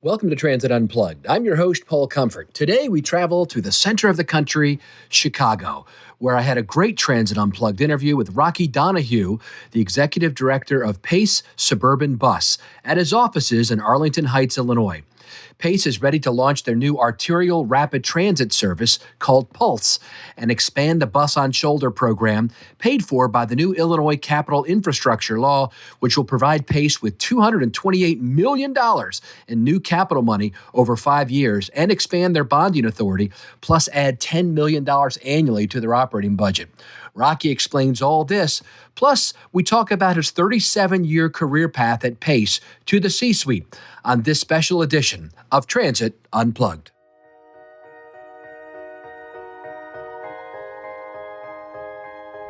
Welcome to Transit Unplugged. I'm your host, Paul Comfort. Today, we travel to the center of the country, Chicago, where I had a great Transit Unplugged interview with Rocky Donahue, the executive director of Pace Suburban Bus, at his offices in Arlington Heights, Illinois. Pace is ready to launch their new arterial rapid transit service called Pulse and expand the Bus on Shoulder program paid for by the new Illinois Capital Infrastructure Law, which will provide Pace with $228 million in new capital money over 5 years and expand their bonding authority, plus add $10 million annually to their operating budget. Rocky explains all this. Plus, we talk about his 37-year career path at Pace to the C-suite on this special edition of Transit Unplugged.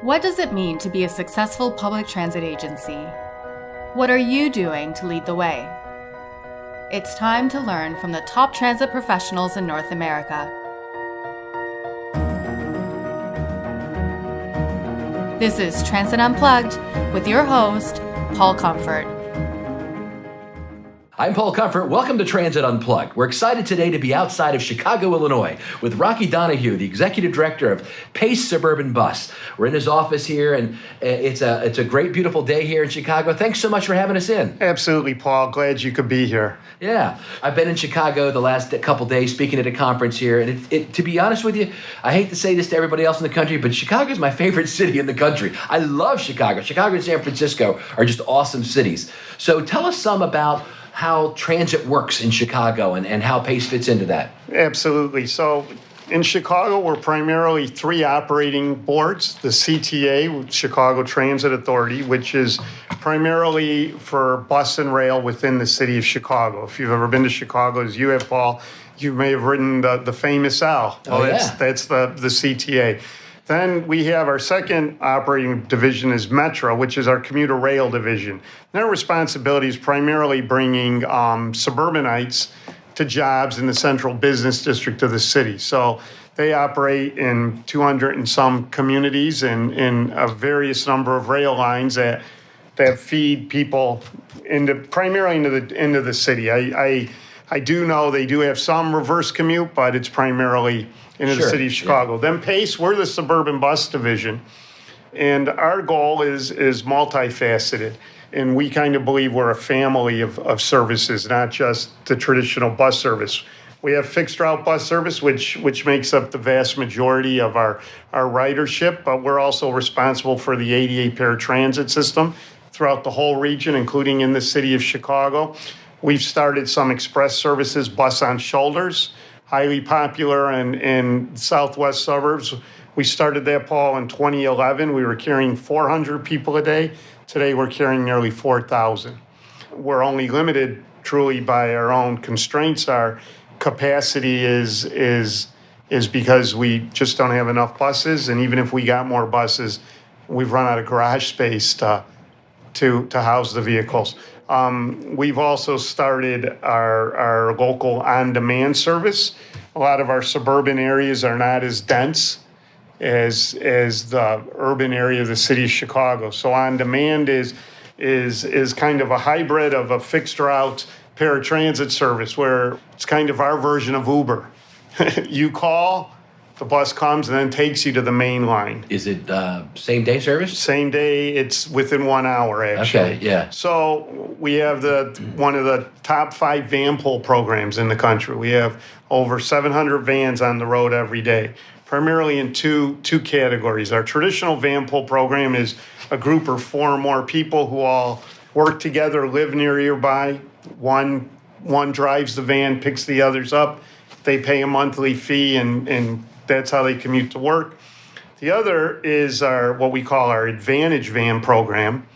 What does it mean to be a successful public transit agency? What are you doing to lead the way? It's time to learn from the top transit professionals in North America. This is Transit Unplugged with your host, Paul Comfort. I'm Paul Comfort. Welcome to Transit Unplugged. We're excited today to be outside of Chicago, Illinois, with Rocky Donahue, the executive director of Pace Suburban Bus. We're in his office here, and it's a great, beautiful day here in Chicago. Thanks so much for having us in. Absolutely, Paul. Glad you could be here. Yeah, I've been in Chicago the last couple days speaking at a conference here, and to be honest with you, I hate to say this to everybody else in the country, but Chicago is my favorite city in the country. I love Chicago. Chicago and San Francisco are just awesome cities. So tell us some about how transit works in Chicago and how Pace fits into that. Absolutely. So in Chicago, we're primarily 3 operating boards. The CTA, Chicago Transit Authority, which is primarily for bus and rail within the city of Chicago. If you've ever been to Chicago, as you have, Paul, you may have ridden the famous L. That's the CTA. Then we have our second operating division is Metro, which is our commuter rail division. Their responsibility is primarily bringing suburbanites to jobs in the central business district of the city. So they operate in 200 and some communities and in a various number of rail lines that feed people primarily into the city. I do know they do have some reverse commute, but it's primarily into the city of Chicago. Yeah. Then Pace, we're the suburban bus division, and our goal is multifaceted. And we kind of believe we're a family of services, not just the traditional bus service. We have fixed route bus service, which makes up the vast majority of our ridership, but we're also responsible for the ADA paratransit system throughout the whole region, including in the city of Chicago. We've started some express services, Bus on Shoulders, highly popular in southwest suburbs. We started that, Paul, in 2011. We were carrying 400 people a day. Today, we're carrying nearly 4,000. We're only limited truly by our own constraints. Our capacity is because we just don't have enough buses. And even if we got more buses, we've run out of garage space to house the vehicles. We've also started our local on-demand service. A lot of our suburban areas are not as dense as the urban area of the city of Chicago. So on-demand is kind of a hybrid of a fixed route paratransit service where it's kind of our version of Uber. You call, the bus comes and then takes you to the main line. Is it same day service? Same day. It's within 1 hour, actually. Okay, yeah. So we have one of the top 5 vanpool programs in the country. We have over 700 vans on the road every day, primarily in two categories. Our traditional vanpool program is a group of 4 or more people who all work together, live nearby. One drives the van, picks the others up. They pay a monthly fee, and that's how they commute to work. The other is what we call our Advantage Van program,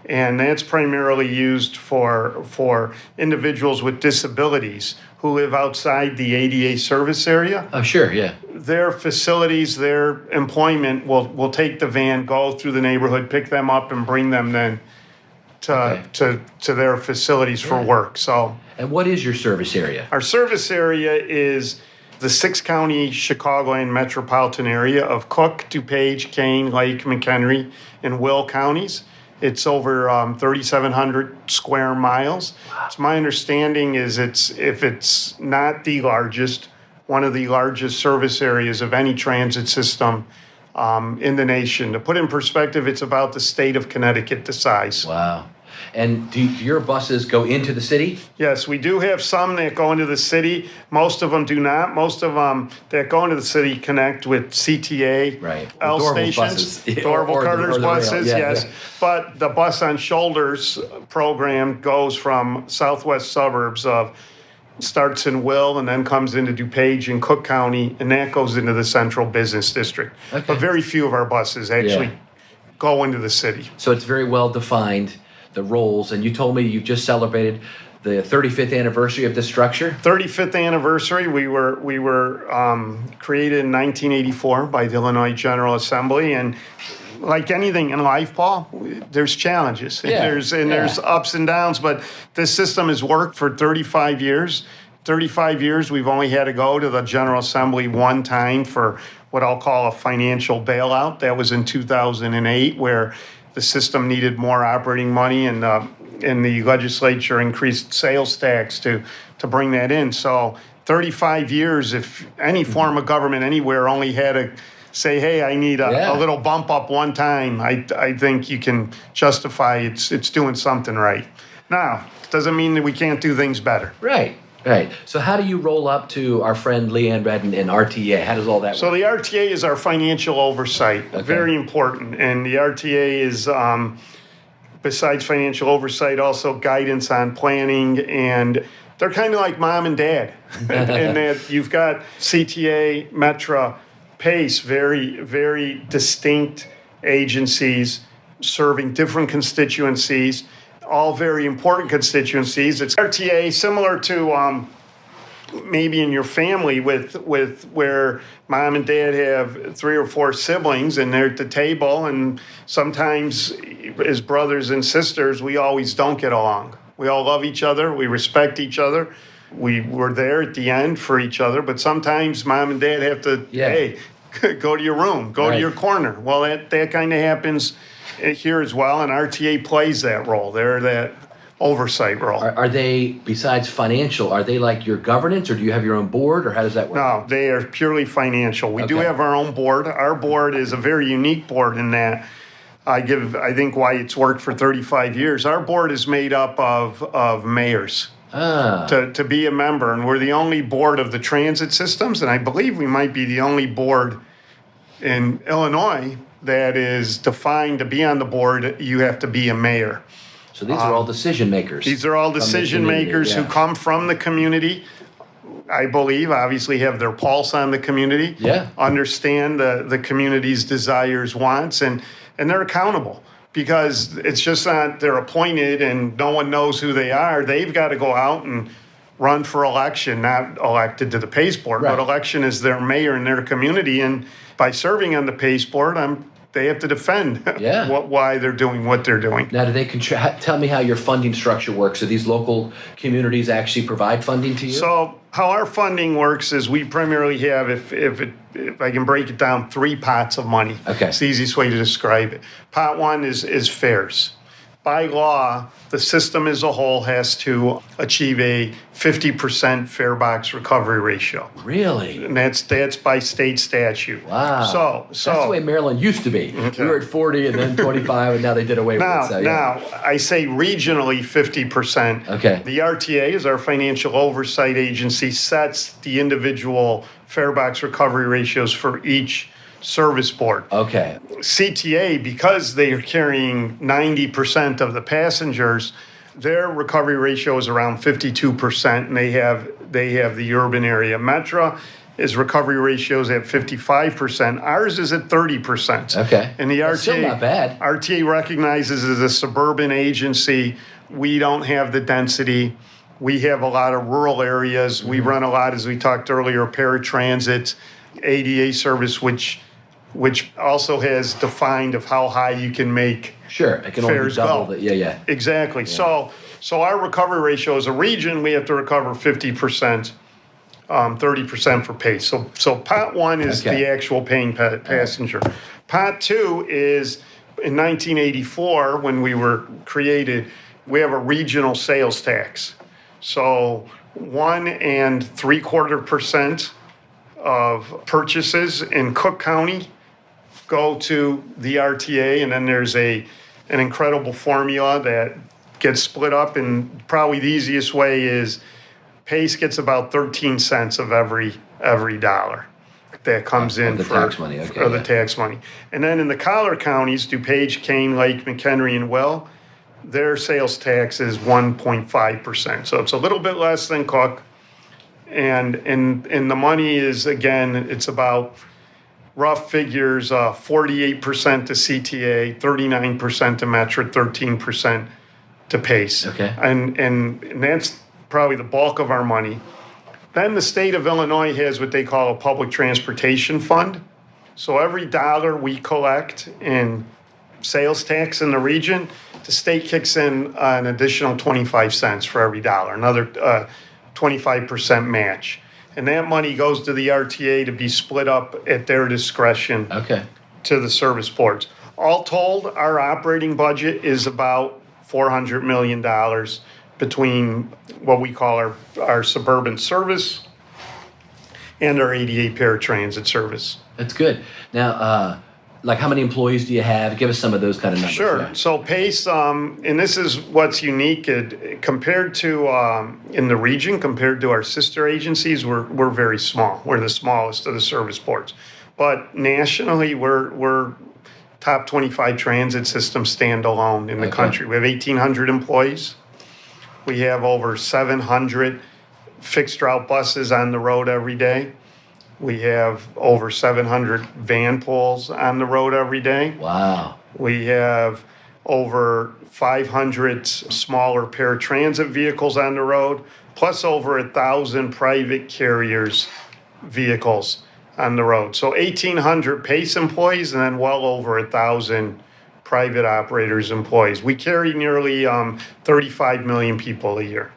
and that's primarily used for individuals with disabilities who live outside the ADA service area. Oh, sure, yeah. Their facilities, their employment will take the van, go through the neighborhood, pick them up, and bring them then to their facilities for work. So. And what is your service area? Our service area is the 6-county Chicagoland metropolitan area of Cook, DuPage, Kane, Lake, McHenry, and Will counties. It's over 3,700 square miles. It's my understanding is if it's not the largest, one of the largest service areas of any transit system in the nation. To put in perspective, it's about the state of Connecticut, the size. Wow. And do your buses go into the city? Yes, we do have some that go into the city. Most of them do not. Most of them that go into the city connect with CTA, Right. L Dorval stations, buses. Dorval Or the Carter's rail. buses, Yeah, yes. yeah. But the Bus on Shoulders program goes from southwest suburbs of, starts in Will and then comes into DuPage and Cook County, and that goes into the central business district. Okay. But very few of our buses actually Yeah. go into the city. So it's very well defined, the roles. And you told me you just celebrated the 35th anniversary of this structure? 35th anniversary. We were created in 1984 by the Illinois General Assembly, and like anything in life, Paul, there's challenges. Yeah, There's ups and downs, but this system has worked for 35 years. 35 years, we've only had to go to the General Assembly one time for what I'll call a financial bailout. That was in 2008, where the system needed more operating money, and the legislature increased sales tax to bring that in. So 35 years, if any form of government anywhere only had to say, hey, I need a little bump up one time, I think you can justify it's doing something right. Now, it doesn't mean that we can't do things better. Right. Right. So how do you roll up to our friend Leanne Redden and RTA? How does all that work? So the RTA is our financial oversight, very important. And the RTA is, besides financial oversight, also guidance on planning. And they're kind of like mom and dad. And that you've got CTA, Metra, Pace, very, very distinct agencies serving different constituencies, all very important constituencies. It's RTA, similar to maybe in your family with where mom and dad have 3 or 4 siblings and they're at the table, and sometimes as brothers and sisters, we always don't get along. We all love each other. We respect each other. We're there at the end for each other, but sometimes mom and dad have to, hey, go to your room, go to your corner. Well, that kind of happens here as well, and RTA plays that role. They're that oversight role. Are they, besides financial, are they like your governance, or do you have your own board, or how does that work? No, they are purely financial. We do have our own board. Our board is a very unique board in that I think why it's worked for 35 years. Our board is made up of mayors. To be a member, and we're the only board of the transit systems, and I believe we might be the only board in Illinois that is defined to be on the board. You have to be a mayor. So these are all decision makers. These are all decision makers who come from the community. I believe, obviously, have their pulse on the community. Understand the community's desires, wants, and they're accountable. Because it's just not they're appointed and no one knows who they are. They've got to go out and run for election, not elected to the Pace Board, but election as their mayor in their community. And by serving on the Pace Board, they have to defend why they're doing what they're doing. Now, do they tell me how your funding structure works? Do these local communities actually provide funding to you? So how our funding works is we primarily have, if I can break it down, 3 pots of money. Okay. It's the easiest way to describe it. Pot 1 is fares. By law, the system as a whole has to achieve a 50% fare box recovery ratio. Really? And that's by state statute. Wow. So that's the way Maryland used to be. We were at 40 and then 25, and now they did away with it. So, Now, I say regionally 50%. Okay. The RTA is our financial oversight agency, sets the individual fare box recovery ratios for each service board. Okay. CTA, because they are carrying 90% of the passengers, their recovery ratio is around 52%, and they have the urban area. Metra is recovery ratios at 55%. Ours is at 30%. Okay. And the RTA, That's still not bad. RTA recognizes as a suburban agency, we don't have the density. We have a lot of rural areas. We run a lot, as we talked earlier, paratransit, ADA service, which also has defined of how high you can make it can only be double that. Exactly. Yeah. So our recovery ratio as a region, we have to recover 50%, 30% for Pace. So pot 1 is the actual paying passenger. Pot 2 is in 1984, when we were created, we have a regional sales tax. So 1.75% of purchases in Cook County go to the RTA, and then there's an incredible formula that gets split up. And probably the easiest way is Pace gets about 13 cents of every dollar that comes in the for tax money. Okay, the tax money. And then in the collar counties, DuPage, Kane, Lake, McHenry, and Will, their sales tax is 1.5%. So it's a little bit less than Cook. And the money is, again, it's about rough figures, 48% to CTA, 39% to Metro, 13% to Pace. Okay. And that's probably the bulk of our money. Then the state of Illinois has what they call a public transportation fund. So every dollar we collect in sales tax in the region, the state kicks in an additional 25 cents for every dollar, another 25% match. And that money goes to the RTA to be split up at their discretion to the service boards. All told, our operating budget is about $400 million between what we call our suburban service and our 88 paratransit service. That's good. Now, like how many employees do you have? Give us some of those kind of numbers. Sure. Yeah. So Pace, and this is what's unique, compared to in the region, compared to our sister agencies, we're very small. We're the smallest of the service boards. But nationally, we're top 25 transit system standalone in the country. We have 1,800 employees. We have over 700 fixed route buses on the road every day. We have over 700 van pools on the road every day. Wow. We have over 500 smaller paratransit vehicles on the road, plus over 1,000 private carriers vehicles on the road. So 1,800 Pace employees and then well over 1,000 private operators employees. We carry nearly 35 million people a year.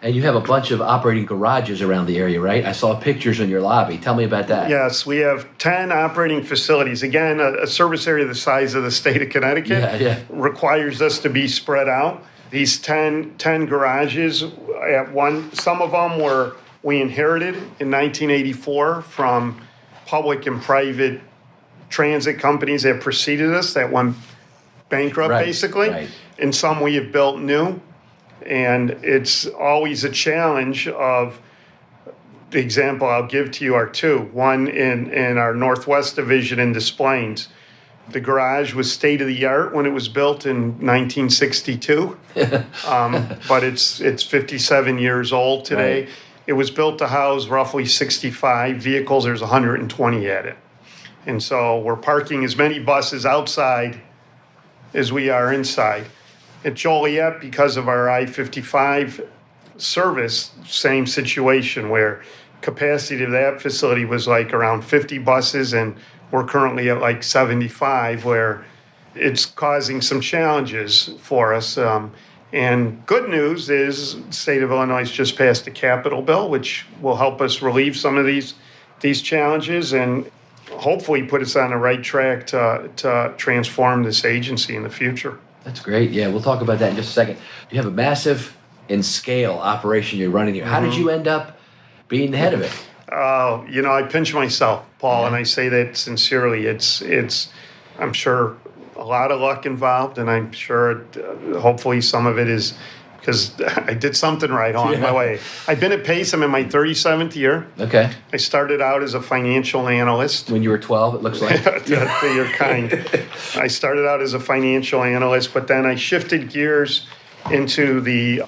And you have a bunch of operating garages around the area, right? I saw pictures in your lobby. Tell me about that. Yes, we have 10 operating facilities. Again, a service area the size of the state of Connecticut requires us to be spread out. These 10 garages, some of them we inherited in 1984 from public and private transit companies that preceded us that went bankrupt, basically. Right. And some we have built new. And it's always a challenge of the example I'll give to you are two. One in our Northwest Division in Des Plaines. The garage was state of the art when it was built in 1962, but it's 57 years old today. Right. It was built to house roughly 65 vehicles. There's 120 at it. And so we're parking as many buses outside as we are inside. At Joliet, because of our I-55 service, same situation where capacity of that facility was like around 50 buses, and we're currently at like 75, where it's causing some challenges for us. And good news is the state of Illinois has just passed a capital bill, which will help us relieve some of these challenges and hopefully put us on the right track to transform this agency in the future. That's great. Yeah, we'll talk about that in just a second. You have a massive in scale operation you're running here. How did you end up being the head of it? I pinch myself, Paul, and I say that sincerely. It's I'm sure a lot of luck involved, and I'm sure hopefully some of it is because I did something right on my way. I've been at Pace. I'm in my 37th year. Okay. I started out as a financial analyst. When you were 12, it looks like. You're kind. I started out as a financial analyst, but then I shifted gears into the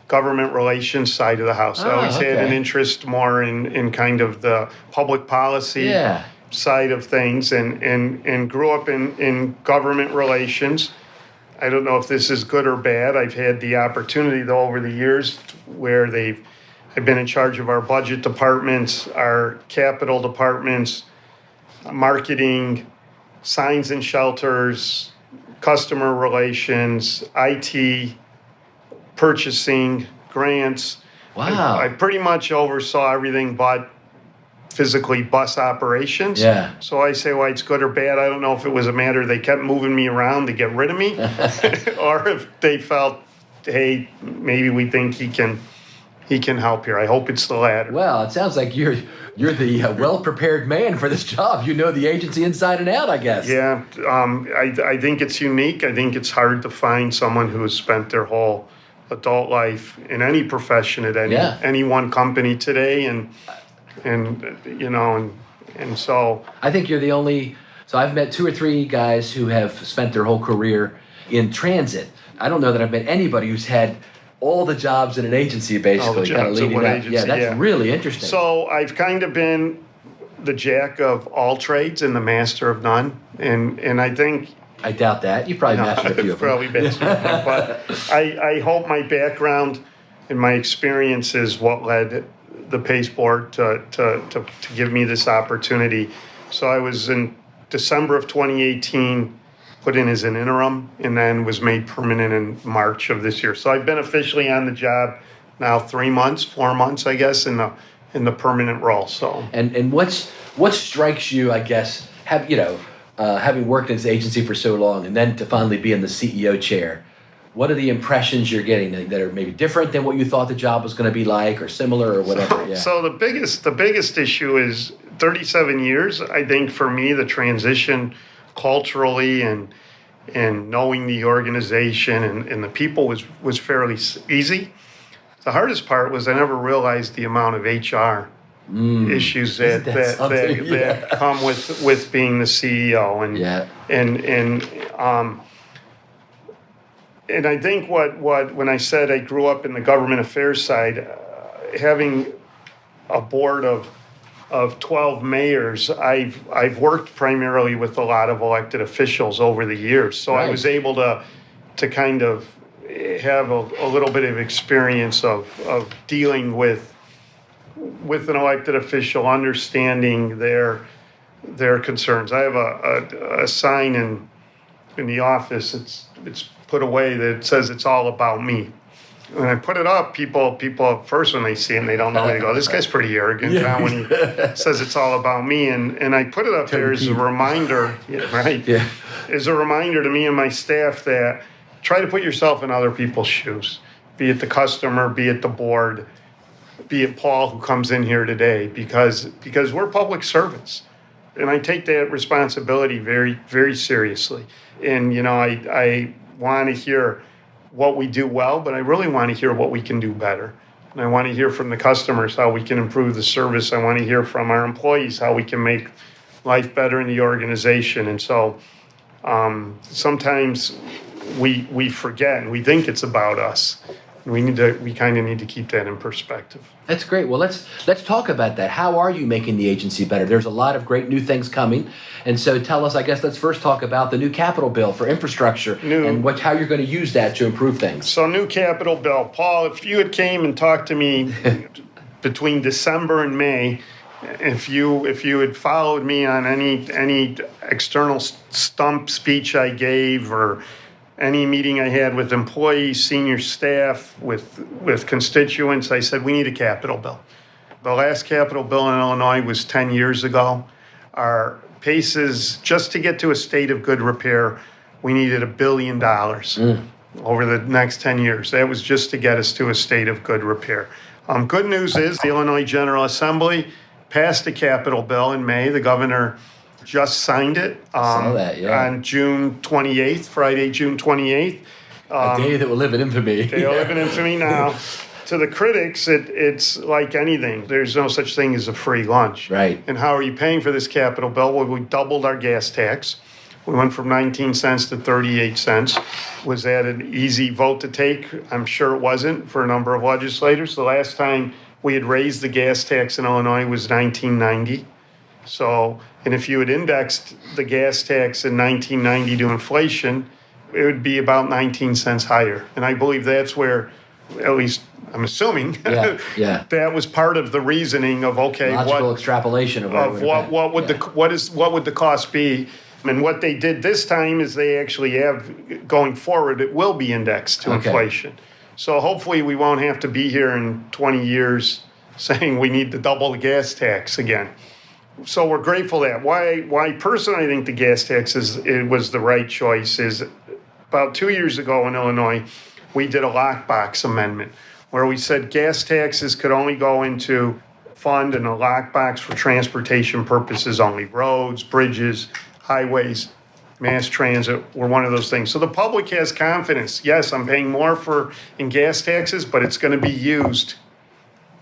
government relations side of the house. I always had an interest more in kind of the public policy side of things and grew up in government relations. I don't know if this is good or bad. I've had the opportunity, though, over the years where I've been in charge of our budget departments, our capital departments, marketing, signs and shelters, customer relations, IT, purchasing, grants. Wow. I pretty much oversaw everything but physically bus operations. Yeah. So I say, well, it's good or bad. I don't know if it was a matter they kept moving me around to get rid of me, or if they felt, hey, maybe we think he can help here. I hope it's the latter. Well, it sounds like you're the well-prepared man for this job. You know the agency inside and out, I guess. Yeah, I think it's unique. I think it's hard to find someone who has spent their whole adult life in any profession at any one company today, and so I think you're the only. So I've met 2 or 3 guys who have spent their whole career in transit. I don't know that I've met anybody who's had all the jobs in an agency, basically, kind of leading that. Agency, yeah, that's really interesting. So I've kind of been the jack of all trades and the master of none, and I think. I doubt that. You probably mastered a few of them. Probably mastered a few, but I hope my background and my experience is what led the Pace Board to give me this opportunity. So I was in December of 2018 put in as an interim, and then was made permanent in March of this year. So I've been officially on the job now 4 months, I guess, in the permanent role. So and what strikes you, I guess, having worked in this agency for so long, and then to finally be in the CEO chair, what are the impressions you're getting that are maybe different than what you thought the job was going to be like, or similar, or whatever? So the biggest issue is 37 years. I think for me, the transition culturally and knowing the organization and the people was fairly easy. The hardest part was I never realized the amount of HR issues that come with being the CEO, and I think what when I said I grew up in the government affairs side, having a board of 12 mayors, I've worked primarily with a lot of elected officials over the years, so I was able to kind of have a little bit of experience of dealing with an elected official, understanding their concerns. I have a sign in the office. It's put away that says it's all about me. When I put it up, people at first when they see it, they don't know, they go, this guy's pretty arrogant. Now when he says it's all about me, and I put it up there as a reminder, as a reminder to me and my staff that try to put yourself in other people's shoes, be it the customer, be it the board, be it Paul who comes in here today, because we're public servants. And I take that responsibility very, very seriously. And, I want to hear what we do well, but I really want to hear what we can do better. And I want to hear from the customers how we can improve the service. I want to hear from our employees how we can make life better in the organization. And so sometimes we forget and we think it's about us. We kind of need to keep that in perspective. That's great. Well, let's talk about that. How are you making the agency better? There's a lot of great new things coming. And so tell us, I guess, let's first talk about the new capital bill for infrastructure and how you're going to use that to improve things. So new capital bill. Paul, if you had came and talked to me between December and May, if you had followed me on any external stump speech I gave or any meeting I had with employees, senior staff, with constituents, I said, we need a capital bill. The last capital bill in Illinois was 10 years ago. Our paces, just to get to a state of good repair, we needed $1 billion over the next 10 years. That was just to get us to a state of good repair. Good news is the Illinois General Assembly passed a capital bill in May. The governor just signed it on June 28th, Friday, June 28th. A day that will live in infamy. They will live in infamy now. To the critics, it's like anything. There's no such thing as a free lunch. Right. And how are you paying for this capital bill? Well, we doubled our gas tax. We went from 19 cents to 38 cents. Was that an easy vote to take? I'm sure it wasn't for a number of legislators. The last time we had raised the gas tax in Illinois was 1990. So, and if you had indexed the gas tax in 1990 to inflation, it would be about 19 cents higher. And I believe that's where, at least I'm assuming, that was part of the reasoning of, okay, logical extrapolation of what would the cost be? And what they did this time is they actually have, going forward, it will be indexed to inflation. So hopefully we won't have to be here in 20 years saying we need to double the gas tax again. So we're grateful that. Why personally I think the gas tax was the right choice is about 2 years ago in Illinois, we did a lockbox amendment where we said gas taxes could only go into fund and a lockbox for transportation purposes only. Roads, bridges, highways, mass transit were one of those things. So the public has confidence. Yes, I'm paying more in gas taxes, but it's going to be used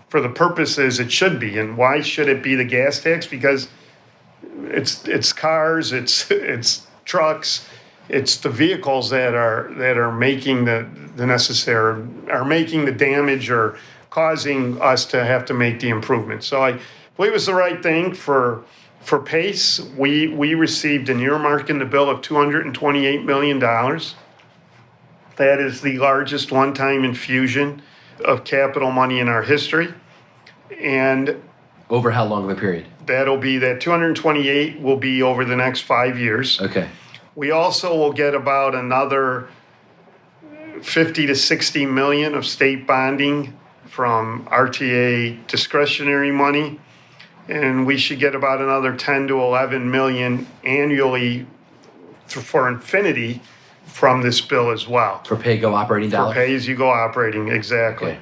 for the purposes it should be. And why should it be the gas tax? Because it's cars, it's trucks, it's the vehicles that are making the necessary, are making the damage or causing us to have to make the improvement. So I believe it's the right thing for Pace. We received an earmark in the bill of $228 million. That is the largest one-time infusion of capital money in our history. And over how long of a period? That 228 will be over the next 5 years. Okay. We also will get about another 50 to 60 million of state bonding from RTA discretionary money. And we should get about another 10 to 11 million annually for infinity from this bill as well. For pay-go operating dollars? For pay-as-you-go operating, exactly. Okay.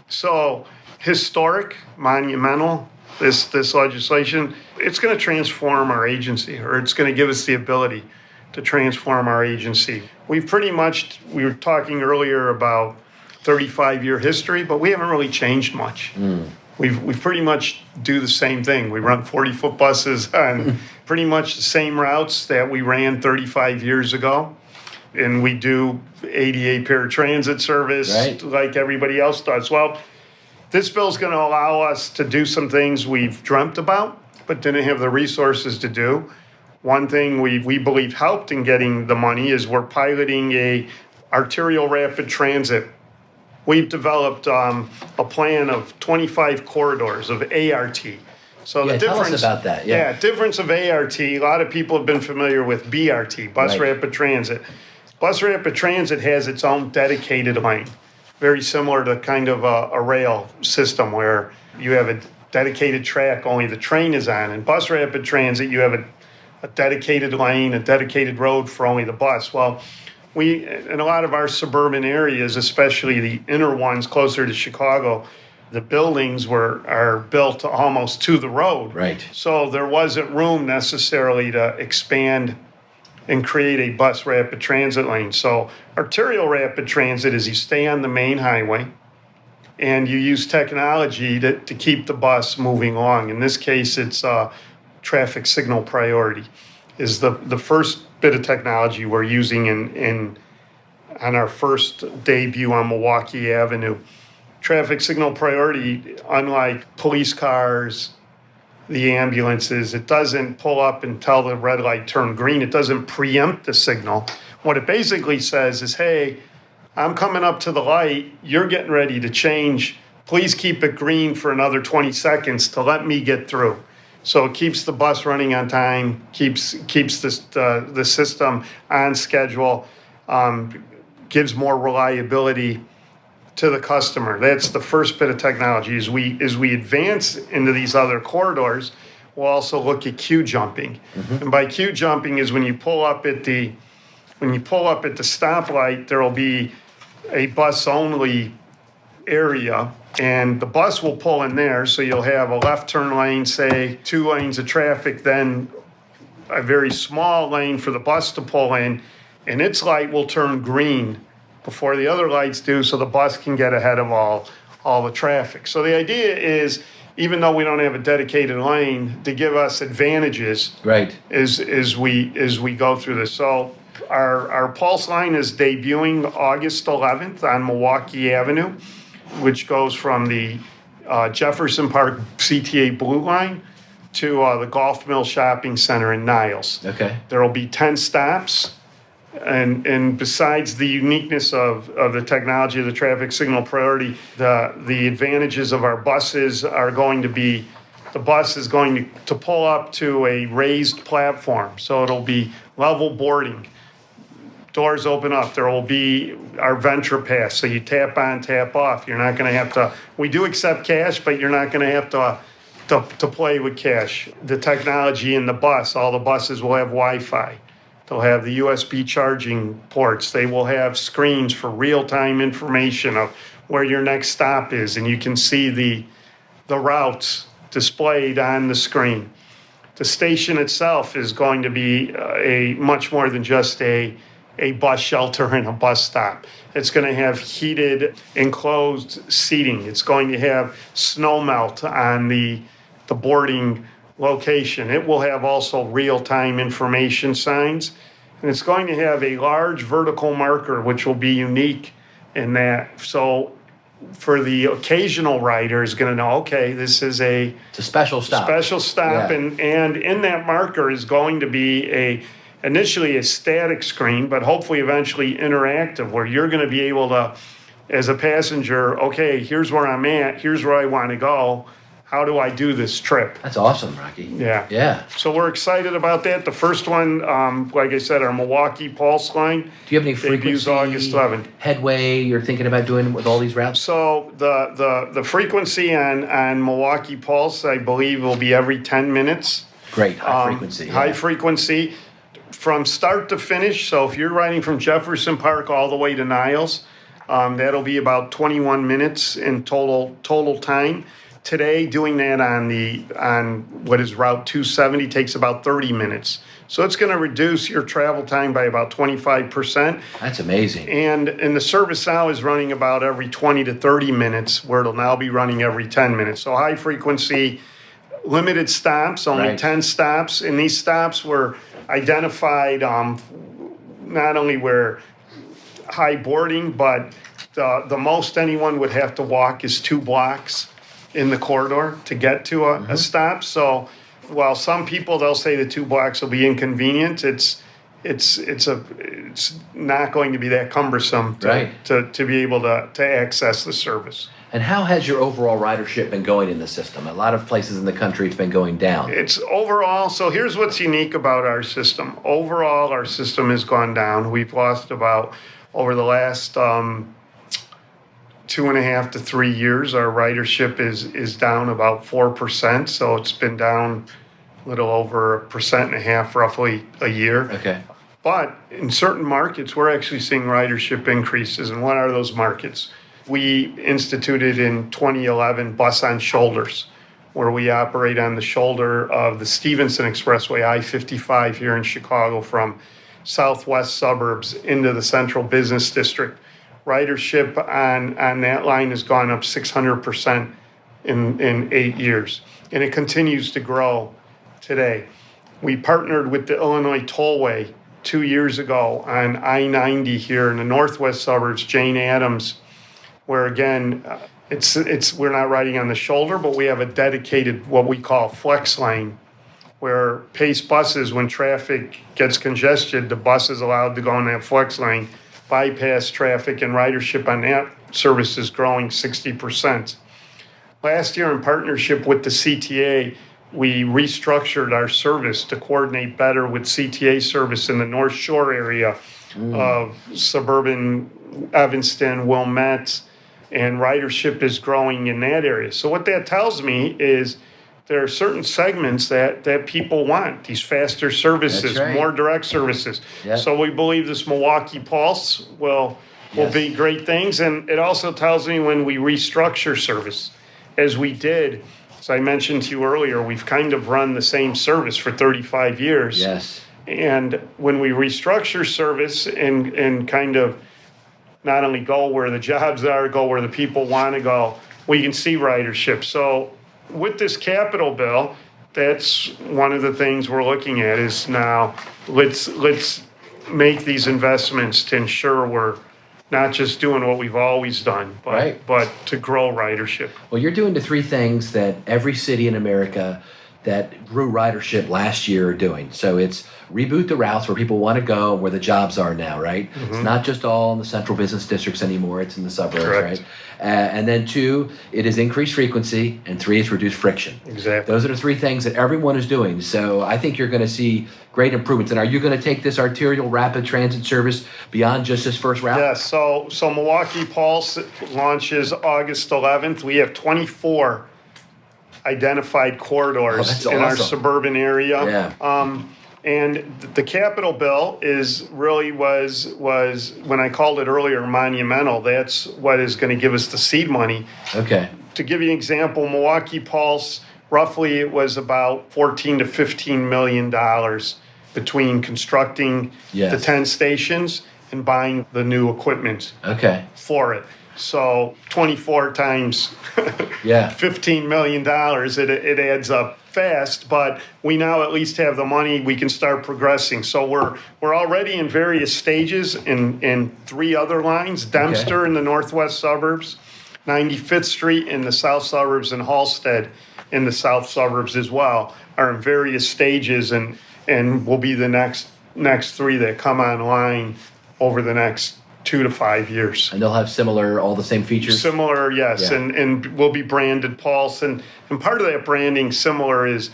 So historic, monumental, this legislation, it's going to transform our agency, or it's going to give us the ability to transform our agency. We were talking earlier about 35-year history, but we haven't really changed much. We've pretty much do the same thing. We run 40-foot buses on pretty much the same routes that we ran 35 years ago. And we do ADA paratransit service like everybody else does. Well, this bill is going to allow us to do some things we've dreamt about, but didn't have the resources to do. One thing we believe helped in getting the money is we're piloting a arterial rapid transit. We've developed a plan of 25 corridors of ART. So the difference, tell us about that. Yeah, difference of ART. A lot of people have been familiar with BRT, bus rapid transit. Bus rapid transit has its own dedicated lane, very similar to kind of a rail system where you have a dedicated track only the train is on. In bus rapid transit, you have a dedicated lane, a dedicated road for only the bus. Well, in a lot of our suburban areas, especially the inner ones closer to Chicago, the buildings are built almost to the road. Right. So there wasn't room necessarily to expand and create a bus rapid transit lane. So arterial rapid transit is you stay on the main highway and you use technology to keep the bus moving along. In this case, it's traffic signal priority is the first bit of technology we're using on our first debut on Milwaukee Avenue. Traffic signal priority, unlike police cars, the ambulances, it doesn't pull up and tell the red light turn green. It doesn't preempt the signal. What it basically says is, hey, I'm coming up to the light, you're getting ready to change. Please keep it green for another 20 seconds to let me get through. So it keeps the bus running on time, keeps the system on schedule, gives more reliability to the customer. That's the first bit of technology. As we advance into these other corridors, we'll also look at queue jumping. Mm-hmm. And by queue jumping is when you pull up at the stoplight, there will be a bus only area. And the bus will pull in there, so you'll have a left turn lane, say 2 lanes of traffic, then a very small lane for the bus to pull in, and its light will turn green before the other lights do, so the bus can get ahead of all the traffic. So the idea is, even though we don't have a dedicated lane, to give us advantages as we go through this. So our Pulse line is debuting August 11th on Milwaukee Avenue, which goes from the Jefferson Park CTA Blue Line to the Golf Mill Shopping Center in Niles. Okay. There will be 10 stops, and besides the uniqueness of the technology of the traffic signal priority, the advantages of our buses are going to be, the bus is going to pull up to a raised platform, so it'll be level boarding. doors open up. There will be our Venture Pass. So you tap on, tap off. You're not going to have to, we do accept cash, but you're not going to have to play with cash. The technology in the bus, all the buses will have Wi-Fi. They'll have the USB charging ports. They will have screens for real-time information of where your next stop is, and you can see the routes displayed on the screen. The station itself is going to be a much more than just a bus shelter and a bus stop. It's going to have heated, enclosed seating. It's going to have snow melt on the boarding location. It will have also real-time information signs, and it's going to have a large vertical marker, which will be unique in that. So for the occasional rider is going to know, okay, this is It's a special stop. Yeah. And in that marker is going to be initially a static screen, but hopefully eventually interactive, where you're going to be able to, as a passenger, okay, here's where I'm at, here's where I want to go. How do I do this trip? That's awesome, Rocky. Yeah. Yeah. So we're excited about that. The first one, like I said, our Milwaukee Pulse line. Do you have any debuts frequency August 11th. headway you're thinking about doing with all these routes? So the frequency on Milwaukee Pulse, I believe, will be every 10 minutes. Great, high frequency. Yeah. High frequency from start to finish. So if you're riding from Jefferson Park all the way to Niles, that'll be about 21 minutes in total time. Today, doing that on what is Route 270 takes about 30 minutes. So it's going to reduce your travel time by about 25%. That's amazing. And the service now is running about every 20 to 30 minutes, where it'll now be running every 10 minutes. So high frequency, limited stops, only Right. 10 stops. And these stops were identified not only where high boarding, but the most anyone would have to walk is 2 blocks in the corridor to get to a stop. So while some people, they'll say the 2 blocks will be inconvenient, it's not going to be that cumbersome to be able to access the service. And how has your overall ridership been going in the system? A lot of places in the country it's been going down. It's overall, so here's what's unique about our system. Overall, our system has gone down. We've lost about, over the last 2.5 to 3 years, our ridership is down about 4%. So it's been down a little over 1.5% roughly a year. Okay. But in certain markets, we're actually seeing ridership increases. And what are those markets? We instituted in 2011 Bus on Shoulders, where we operate on the shoulder of the Stevenson Expressway, I-55 here in Chicago, from southwest suburbs into the central business district. Ridership on that line has gone up 600% in 8 years, and it continues to grow today. We partnered with the Illinois Tollway 2 years ago on I-90 here in the northwest suburbs, Jane Addams, where again, we're not riding on the shoulder, but we have a dedicated, what we call flex lane, where Pace buses, when traffic gets congested, the bus is allowed to go in that flex lane, bypass traffic, and ridership on that service is growing 60%. Last year, in partnership with the CTA, we restructured our service to coordinate better with CTA service in the North Shore area of suburban Evanston, Wilmette, and ridership is growing in that area. So what that tells me is there are certain segments that people want, these faster services, That's right. more direct services. Yep. So we believe this Milwaukee Pulse will be great things. And it also tells me when we restructure service, as we did, as I mentioned to you earlier, we've kind of run the same service for 35 years. Yes. And when we restructure service and kind of not only go where the jobs are, go where the people want to go, we can see ridership. So with this capital bill, that's one of the things we're looking at is now let's make these investments to ensure we're not just doing what we've always done, but to grow ridership. Well, you're doing the 3 things that every city in America that grew ridership last year are doing. So it's reboot the routes where people want to go, where the jobs are now, right? It's not just all in the central business districts anymore, it's in the suburbs, Correct. right? And then 2, it is increased frequency, and 3 is reduced friction. Exactly. Those are the 3 things that everyone is doing. So I think you're going to see great improvements. And are you going to take this arterial rapid transit service beyond just this first route? Yes, so Milwaukee Pulse launches August 11th. We have 24 identified corridors that's in our awesome. suburban area. Yeah. And the capital bill was when I called it earlier monumental. That's what is going to give us the seed money. Okay. To give you an example, Milwaukee Pulse, roughly it was about $14 to $15 million between constructing Yes. the 10 stations and buying the new equipment Okay. for it. So 24 times Yeah. $15 million, it adds up fast, but we now at least have the money, we can start progressing. So we're already in various stages in 3 other lines, Dempster in the northwest suburbs, 95th Street in the south suburbs, and Halsted in the south suburbs as well, are in various stages and will be the next 3 that come online over the next 2 to 5 years. And they'll have all the same features? Similar, yes, Yeah. and will be branded Pulse, and part of that branding similar is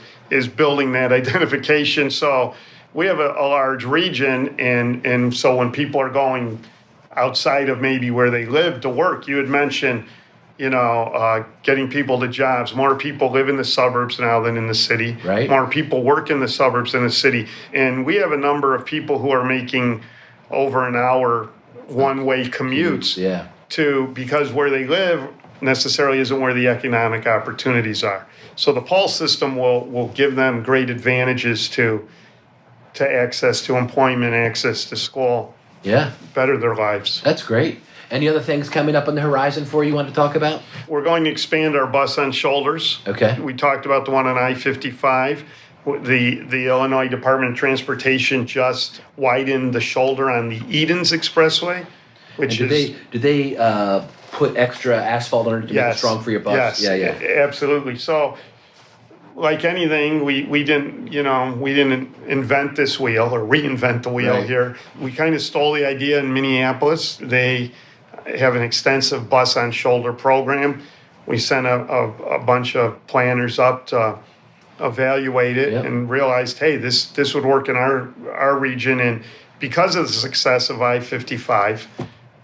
building that identification. So we have a large region, and so when people are going outside of maybe where they live to work, you had mentioned, getting people to jobs. More people live in the suburbs now than in the city. Right. More people work in the suburbs than the city, and we have a number of people who are making over an hour one-way commutes. Yeah. Because where they live necessarily isn't where the economic opportunities are. So the Pulse system will give them great advantages to access to employment, access to school, Yeah. better their lives. That's great. Any other things coming up on the horizon for you want to talk about? We're going to expand our bus on shoulders. Okay. We talked about the one on I-55. The Illinois Department of Transportation just widened the shoulder on the Edens Expressway, which And do they put extra asphalt on it to make it strong for your bus? Yes, Yeah. absolutely. So, like anything, we didn't invent this wheel or reinvent the wheel Right. here. We kind of stole the idea in Minneapolis. They have an extensive bus on shoulder program. We sent a bunch of planners up to evaluate it and realized, hey, this would work in our region. And because of the success of I-55,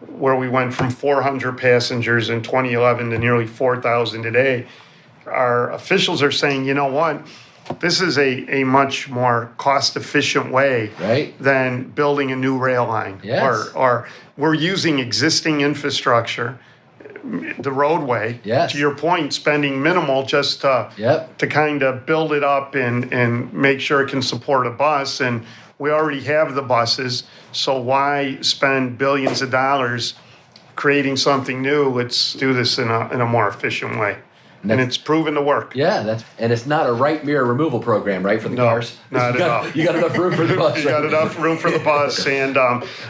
where we went from 400 passengers in 2011 to nearly 4,000 today, our officials are saying, you know what, this is a much more cost-efficient way than building a new rail line. Yes. Or we're using existing infrastructure, the roadway, to your point, spending minimal just to kind of build it up and make sure it can support a bus. And we already have the buses, so why spend billions of dollars creating something new? Let's do this in a more efficient way. And it's proven to work. Yeah, and it's not a right mirror removal program, right, for the cars? Not at all. You got enough room for the bus. You got enough room for the bus, and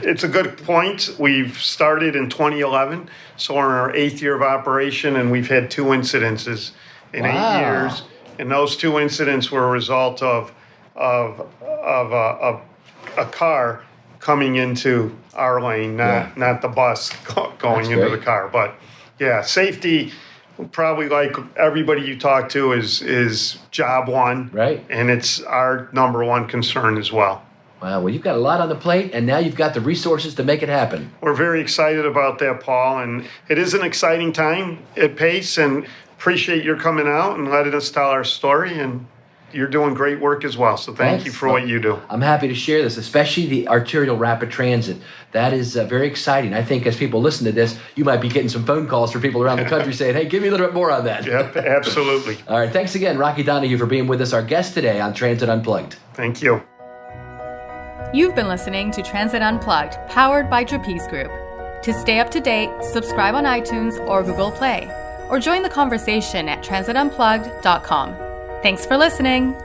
it's a good point. We've started in 2011, so we're in our 8th year of operation, and we've had 2 incidences in 8 years. And those 2 incidents were a result of a car coming into our lane, not the bus going into the car. But yeah, safety, probably like everybody you talk to, is job one, right? And it's our number one concern as well. Wow, well, you've got a lot on the plate, and now you've got the resources to make it happen. We're very excited about that, Paul, and it is an exciting time at Pace, and appreciate your coming out and letting us tell our story, and you're doing great work as well, so thank you for what you do. I'm happy to share this, especially the arterial rapid transit. That is very exciting. I think as people listen to this, you might be getting some phone calls from people around the country saying, hey, give me a little bit more on that. Yep, absolutely. All right, thanks again, Rocky Donahue, for being with us, our guest today on Transit Unplugged. Thank you. You've been listening to Transit Unplugged, powered by Trapeze Group. To stay up to date, subscribe on iTunes or Google Play, or join the conversation at transitunplugged.com. Thanks for listening.